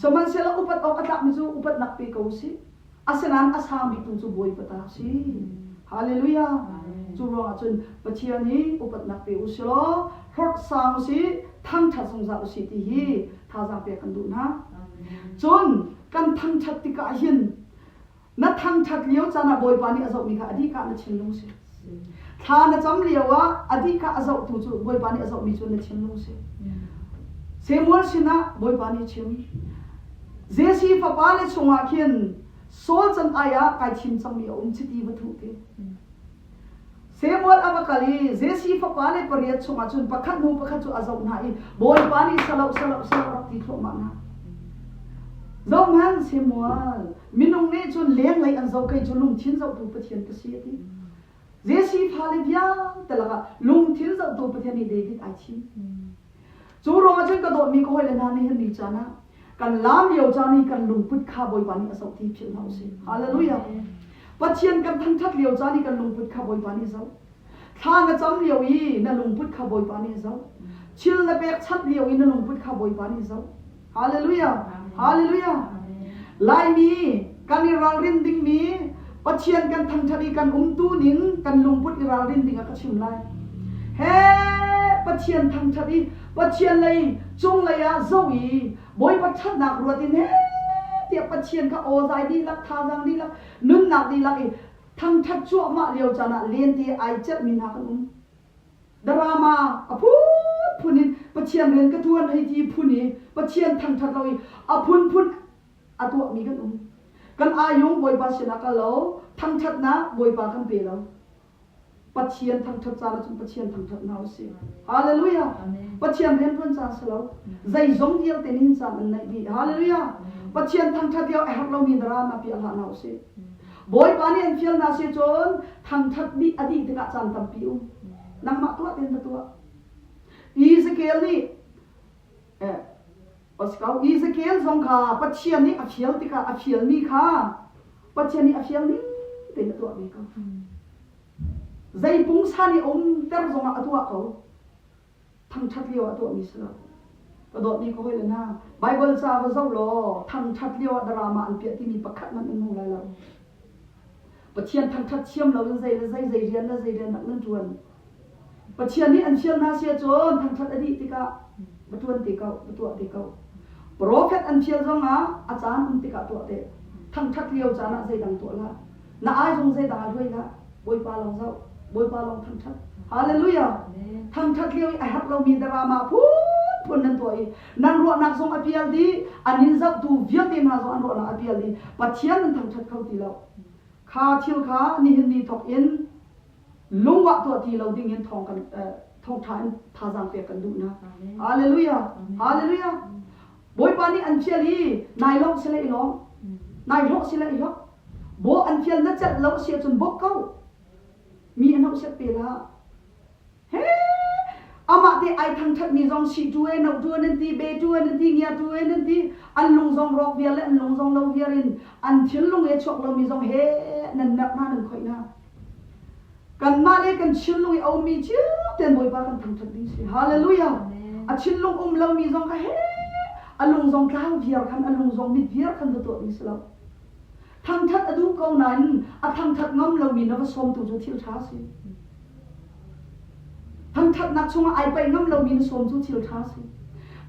สมันเสละอุปัตออกอันหลักมิจูอุปัตนักเปียเขาสิอาเซนันอาสังบิกตูจูบอยปาตาสิฮาเลลูยาจูรองอาจนปัจเจียนนี้อุปัตนักเปียอุสิโลรถสางสิทั้งชัดสงสารอุสิที่ฮีท่าจางเปียกันดูนะจนกันทั้งชัดติกาหินนัดทั้งชัดเลี้ยวจานาบอยปานีอาจมีค่ะอดีกานัดชินลงสิท่านัดจำเลี้ยวว่าอดีกาอาจถูจูบอยปานีอาจมีจุนนัดชินลงสิเซมวลสินะบอยปานีชิมเจสีฟ้าปาเลชงอาคินโซลจันอายะไกชิมจังมีอุ่นจิตีวัตถุเตเซมวลอวกาลีเจสีฟ้าปาเลปริยัตชงอาจุนประคัดนูประคัดจูอาจอุนหายบอยปานีสลับรักตีโคมานะจงหันเซมวลมินุงเนจุนเลี้ยงไหลอันเจ้าไก่จุลุงทิ้งเจ้าตัวปะเทียนกษีติเจสีฟ้าเลเบียแต่ละก็ลุงทิ้งเจ้าตัวปะเทียนนี่เดวิดไอชิจูรองอาจุนกระโดดมีก็ให้เลนานี่เห็นดีจ้านะกันลามเยาวจานี่กันลุงพุทธข้าบอยปานีอาศัยที่เพียงเท่าสิฮาเลลูยาปัจเจียนกันทั้งทัดเลียวจานี่กันลุงพุทธข้าบอยปานีเจ้าท่านจำเลียวอีนั่นลุงพุทธข้าบอยปานีเจ้าชิลและเบกชัดเลียวอีนั่นลุงพุทธข้าบอยปานีเจ้าฮาเลลูยาฮาเลลูยาลายมีกันอิรารินดิ้งมีปัจเจียนกันทั้งทัดกันตูนินกันลุงพุทธอิรารินดิ้งก็ชิมไลเฮ้ปัจเจียนทั้งทัดปัจเจียนเลยจงเลยอะเจ้าอีบอยปัจฉันนักรัวตินเฮเตียปัจเจียนข้าโอใจดีลักทาจังดีลักนุ่นนักดีลักอีทั้งทัดชั่วมาเลียวจานะเลียนที่ไอเจ็ดมีนักนุ่มดราม่าพูนินปัจเจียนเรียนกระทวนให้ทีพูนี่ปัจเจียนทั้งทัดเราอีพูนตัวมีกันนุ่มกันอายุบอยปัจเจียนนักเราทั้งทัดนะบอยปากันเปล่าปัจเจียนทั้งทัดจานะจนปัจเจียนทั้งทัดน่าสิฮาเลลูยาปัจเจียนเรียนพ้นจาสลาวใจจงเดียวเต็นินจามันในดีฮาเลลูยาปัจเจียนทั้งทัดเดียวไอ้ฮักเรามีดราม่าพิอาลาน่าสิบอยปานีอันฟิลน่าสิจนทั้งทัดดีอดีตกับจันตัมปิวนังมาตัวเต็นตัวอีสเกลนี่ปัสกาวอีสเกลสงขาปัจเจียนนี่อฟิลติกาอฟิลนี่ค่ะปัจเจียนนี่อฟิลนี่เต็นตัวมีก็ใจปุ้งซานี่เตอร์จงอาตัวเขาทั้งชัดเลี้ยวตัวมีสละกระโดดนี่ก็ให้เลยนะไบเบิลซาก็เจ้าล้อทั้งชัดเลี้ยวดราม่าอันเปียที่มีประคัดมันนู่นอะไรแล้วปัจเจียนทั้งชัดเชื่อมเราใจเรียนนักเล่นจวนปัจเจียนนี่อันเชื่อมน่าเสียจนทั้งชัดอดีตติกะบัตรวันติกะบัตรวันติกะโปรเฟตอันเชื่อจงอาจารย์อันติกะตัวเตะทั้งชัดเลี้ยวจานะใจดังตัวละน่าอายจงใจดังด้วยละบอยปาลองเจ้าบอยปาลองทั้งชัดฮาเลลูยาทั้งชัดเลี้ยวไอ้ฮักเรามีดราม่าพูนนั่นตัวเองนั่นรัวนักส่งอภิยาดีอันนี้จะดูเวียดนามส่งอันรัวนักอภิยาดีปัจเจียนนั่นทั้งชัดเขาตีเราข้าเที่ยวข้านี่เห็นนี่ถกอินลุงวะตัวตีเราดิ้งเงินทองกันทองทานทาจังเปียกันดูนะฮาเลลูยาฮาเลลูยาบอยปานี่อันเชียรีนายลอกเสลยลองนายลอกเสลยลอกโบอันเชียนนั่นจะเราเสียจนบกเขามีอันเอาเสียเปล่าเฮ้อามาที่ไอทั้งชัดมีจงสีตัวนักตัวนั่นที่เบตัวนั่นที่เงียตัวนั่นที่อันลงจงรอกเวียนและอันลงจงเราเวียนอันเชื่อลงเอชกเรามีจงเฮนั่นนักหน้าหนึ่งข่อยหน้า กันมาเลยกันชิลลงเอามีเจ้าเต็นบอยปากันทั้งทัดดิ้งสิฮาเลลูยาอาชิลลงเรามีซองก็เฮ้อลุงซองกลางเพียร์คันอลุงซองมิดเพียร์คันตัวนี้สิเราทั้งทัดอดูเก่านั้นทั้งทัดงอมเรามีนวสมตัวจุดที่ท้าสิทั้งทัดนักชงไอไปงอมเรามีนสมจุดที่ท้าสิ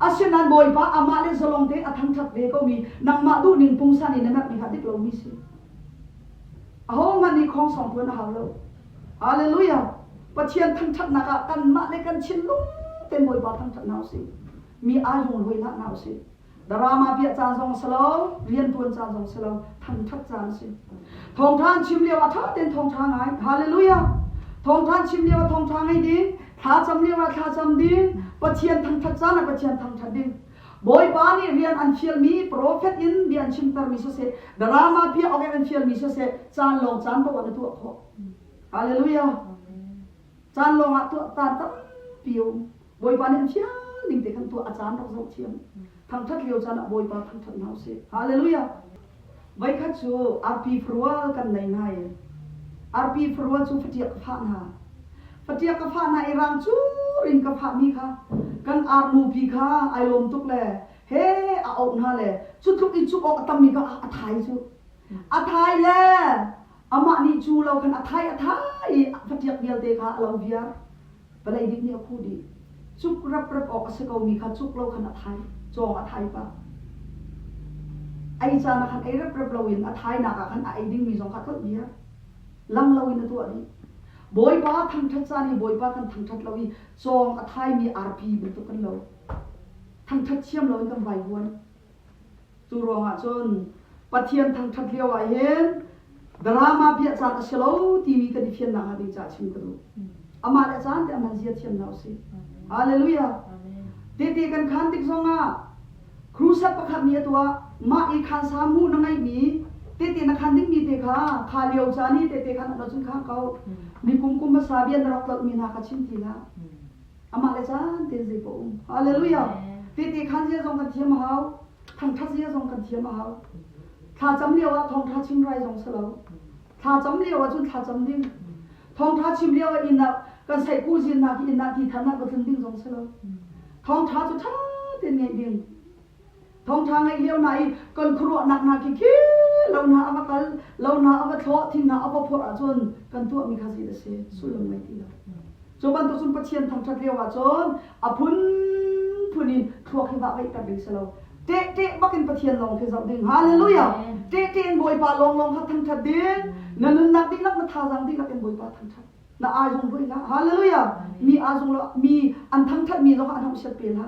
อาเซียนบอยปาอามาเลสลองเตะทั้งทัดเบก็มีนังมาดูนิงปุงสันนี่นักมีหัดดิกเรามีสิเอามันนี่ของสองคนเอาเราฮาเลลูยาปะเชียนทั้งทัดนักกันมาเลยกันชินลุงเต็มบอยปาทั้งทัดนาวสิมีอายุรวยละนาวสิดรามาเปียจานทรงสโลเรียนตัวจานทรงสโลทั้งทัดจานสิทองทานชิมเลียวท่าเต็นทองทานไงฮาเลลูยาทองทานชิมเลียวทองทานไงดิท่าจำเลียวท่าจำดิปะเชียนทั้งทัดจานปะเชียนทั้งทัดดิบอยปานี่เรียนอันเชียลมีโปรเฟตอินเรียนชิมตามิสเซดรามาเปียออกอันเชียลมิสเซจานลงจานตัววันตัวเขาฮาเลลูยาจานลงตัวตาตั้มปิวบอยปานี่อันเชียลลิงเตกันตัวอาจารย์เราเชียมทั้งทัดเลียวจานบอยปาทั้งทัดนาวเซฮาเลลูยาไว้ขัดจูอาร์พีฟรัวกันในไงอาร์พีฟรัวจูฟเทียกฟ้านาฟเทียกฟ้านาอิรังจูรินกับฟ้ามีค่ะกันอาร์มูพีค่ะไอลมตุกเลยเฮ้เอาหน้าเลยชุดทุกอิจุกออกตัมมีก็อาไทยจูอาไทยเลยอามานี่จูเรากันอาไทยฟเทียกเดียวเตค่ะเราเบียไปเลยดิบเนี่ยคู่ดีชุกรับออกสกาวมีค่ะชุกเรากันอาไทยจองอาไทยปะไอจานะคันไอรับเราวินอาไทยนักคันไอดิ้งมีสองขัดก็เบียลังเราวินตัวนี้บอยป้าทั้งทัดจานี่บอยป้ากันทั้งทัดเราวิจองอาไทยมีอาร์พีเป็นตัวกันเราทั้งทัดเชื่อมเรากันไหววนจูรองอ่ะจนปะเทียนทั้งทัดเลี้ยวเห็นดราม่าเบียจานเสลาวทีวีกันดิเฟียนนาดีจ่าชิมกันดูอามาอาจารย์แต่อามาเสียเทียนเราสิฮาเลลูยาเด็กๆกันขันติกซองอ่ะครูสัตประคับเมียตัวมาอีขันสามูนังไงมีเด็กๆนักขันดิ้งมีเด็กค่ะขาเลี้ยวจานี่เด็กๆขันเราจุนข้าเขามีกุมมาซาเบียนรักเรามีนาคัดชิมทีละอามาอาจารย์เต็มใจผมฮาเลลูยาเด็กๆขันเสียจงกันเทียมหาวทั้งทัศเสียจงกันเทียมหาวถ้าจำเลี้ยวว่าทองทัศชิมไรจงเสลาถ้าจำเลี้ยวว่าจุนถ้าจำดิ้งทองทัศชิมเลี้ยวว่าอินนะกันใส่กู้จินนาที่อินนาที่ฐานะก็ถึงดิ้งจงเสลาทองทัศจุดท่าเป็นไงดิ้งทองทางไอเลี้ยวไหนกันครัวหนักขี้เราหน้าอวกาศเราหน้าอวกาศทิ้งหน้าอวกาศจนกันตัวมีข้าศึกเสียสุดลงไม่ทีละจนบันทุสุนปะเชียนทางทัดเลี้ยวจนอพุนนินทั่วขึ้นว่าไว้ตัดดิ้งเสลาเตะบักกินปะเชียนลงที่จะดิ้งฮาเลลูยาเตะบอยปาลงทัดทางทัดดิ้งนั่นนักดิ้งนักมาทาจังดิ้งนักเป็นบอยปาทางทัดน่าอาจงด้วยละฮาเลลูยามีอาจงละมีอันทางทัดมีเราอันทำเสียเปลี่ยนละ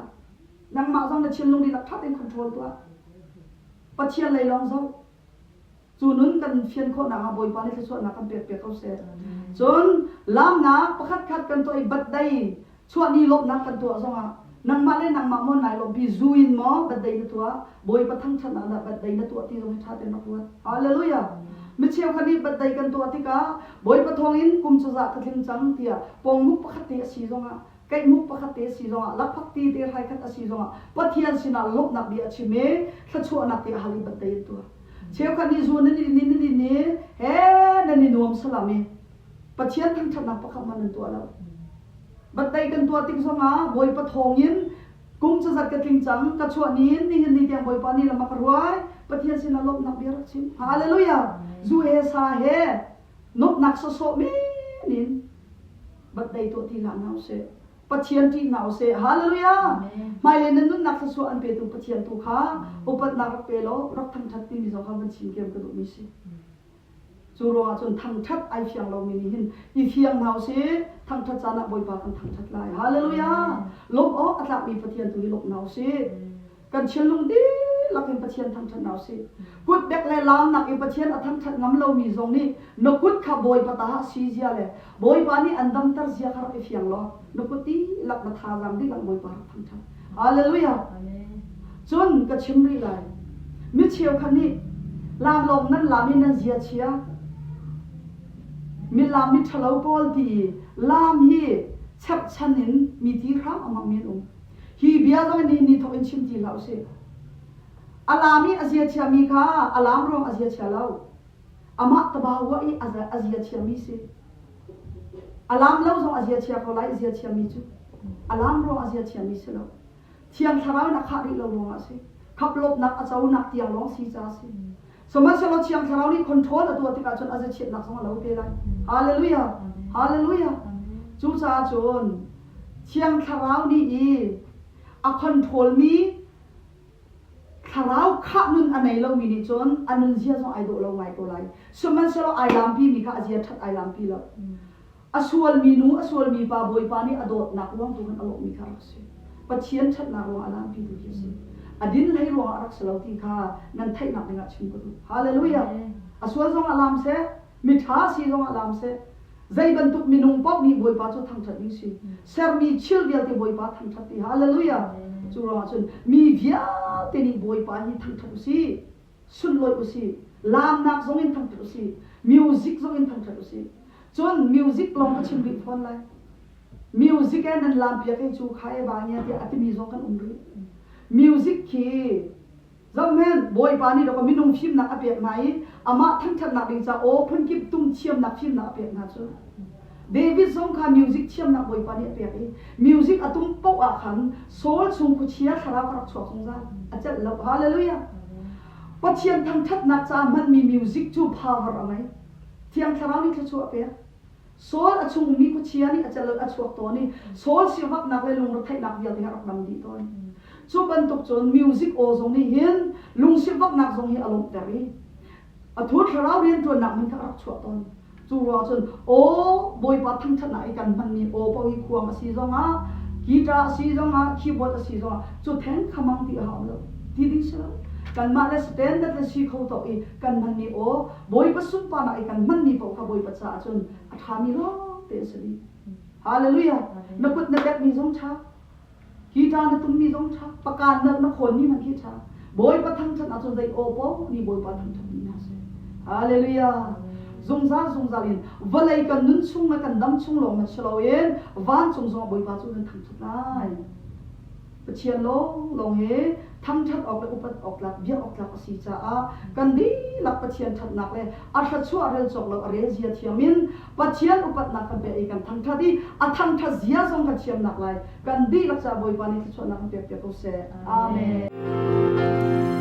นังมาจังจะเชียนลงดีนักทัดเป็นคอนโทรลตัวปะเชียนเลยลองเจ้าจูนุนกันเชียนคนนักบอยปานี่คือส่วนนักกันเปียกเขาเสียจนล้ำนักประคัดกันตัวไอ้บัดได้ช่วงนี้ลบนักกันตัวส่งอ่ะนังมาเล่นนังมาโมนไหนลบบีซูอินมอบัดได้ในตัวบอยปะทั้งชนะบัดได้ในตัวที่ตรงนี้ทัดเป็นนักวัดฮาเลลูยาไม่เชี่ยวคันนี้บัดได้กันตัวที่กาบอยปะทองอินกุมจุจักกระทิงจังเตียปองมุกประคัดเตียสีส่งอ่ะไก่มุกประคัตเตสีจงอ่ะลักพักตีเตะไทยคัตสีจงอ่ะปัทยันสินาลบนักเบียชิเมขัดชัวนักเตะฮาลิบัตเตยตัวเชี่ยวคันนี้ส่วนนี่เฮ้นั่นนี่นวมสลามีปัทยันทั้งชนะประคัตมันตัวแล้วบัตเตยกันตัวติ้งจงอ่ะบอยปะทองยินกุ้งจะจัดกระทิงจังกระชัวนี้นี่เดียงบอยปานี่ละมากรวยปัทยันสินาลบนักเบียรักชิมฮาเลลูยาจูเฮซาเฮนกนักโซเมนินบัตเตยตัวที่หลานเอาเสปะเชียนที่หนาวเสฮาเลลูยาไม่เลยนั่นนักสู้อันเป็นตัวปะเชียนตัวข้าอุปนักเปโลรักทั้งชัดที่มีสองคำเป็นชิมเกมกระดูกมิสิจูรัวจนทั้งชัดไอเฟียงเรามีนี่หินอีเฟียงหนาวเสทั้งชัดจานะบอยปากันทั้งชัดลายฮาเลลูยาลบออกอัตลักมีปะเชียนตัวที่ลบหนาวเสกันเชียนลงดีลักเป็นปะเชียนทั้งชัดหนาวเสกุดเด็กเลยล้างนักอีปะเชียนทั้งชัดงำเรามีทรงนี้นกุดขับบอยปะตาซีเซียเลยบอยปานี่อันดัมตร์เสียคาร์ไอเฟียงล้อนกุตีหลักมาทารังที่หลังบอยปาทั้งชัดฮาเลลูยาจนกระชิมรีไลมิเชียวคันนี้ลามลงนั้นลามินันเสียเชียมีลามมิทะเลาบอลตีลามฮีชับชันินมีที่ครั้งออกมามีลงฮีเบียต้องนี่ทวินชิมที่เราเสียอาลามีอาเซียเชียมีค่ะอาลามรองอาเซียเชียเราอามาตบาวะอีอาเซียเชียมีเสียฮ alam lo zong azia chia ko lai azia chia mi chu alam ro azia chia mi se lo thiang tharau na khari lo lo ase khap lop nak achau nak tiang long si cha si soma se lo thiang tharau ni control atu atika chon azia chit nak song lo pe lai hallelujah hallelujah chu cha chon thiang tharau ni i a control mi tharau kha nun anai lo mi ni chon anun zia zong ai do lo ngai ko lai soma se lo ai lam pi mi kha azia that ai lam pi lo aswal mi nu aswal mi pa boy pa ni adot nak wang tu kan alok mi kha se pathian that na ro alam pi du se adin lai ro arak salo ti kha nan thai nak nga chim ko du hallelujah aswal zong alam se mitha si zong alam se zai ban tuk minung pok ni boy pa chu thang that ni si ser mi chil bial ti boy pa thang that ti hallelujah chu ro chun mi via te ni boy pa ni thang that si sun loi si lam nak zong in thang that si music zong in thang that si chon music long ka chim ri phone lai music and lam pia ke chu khai ba nya ti ati mi zong kan umri music ki zaman boy pa ni ro minung phim na apek mai ama thang that na ding cha o phun kip tum chiam na phim na apek na chu David song kha music chiam na boy pa ni apek music atum pau a khan soul chung ku chia thara ka chok song za achal lo hallelujah pathian thang that na cha man mi music chu power amai thiang tharau ni chu apek sol achung mi ku chia ni achal achuak to ni sol si hak nak le lung ro thai nak bial ti harak nam di to chu ban tok chon music o zong ni hin lung si hak nak zong hi along tari athu tharau rian to nak min harak chuak to chu ro chon o boy pa thang that na I kan man ni o pa hi khuang si zong a guitar si zong a keyboard si zong a chu then khamang ti ha lo ti ding sa kan ma le stand that si kho to I kan man ni o boy pa sum pa na I kan man ni po ka boy pa cha chun athami lo te sali hallelujah na put na dak mi zong cha kita na tum mi zong cha pakan na khon ni man ki cha boy pa thang chan a chun dai o po ni boy pa thang chan ni na se hallelujah zungza lin valai kan nun chung na kan dam chung lo ma shloen van chung zo boy pa chu nan thang chan lai pachian lo long he thang that ok le upat ok lak bia ok lak si cha a kan di lak pachian that nak le a tha chu a rel chok lo a re zia thiamin pachian upat nak kan pe kan thang thadi a thang tha zia zong ka thiam nak lai kan di lak cha boy pa ni chu nak pe pe ko se amen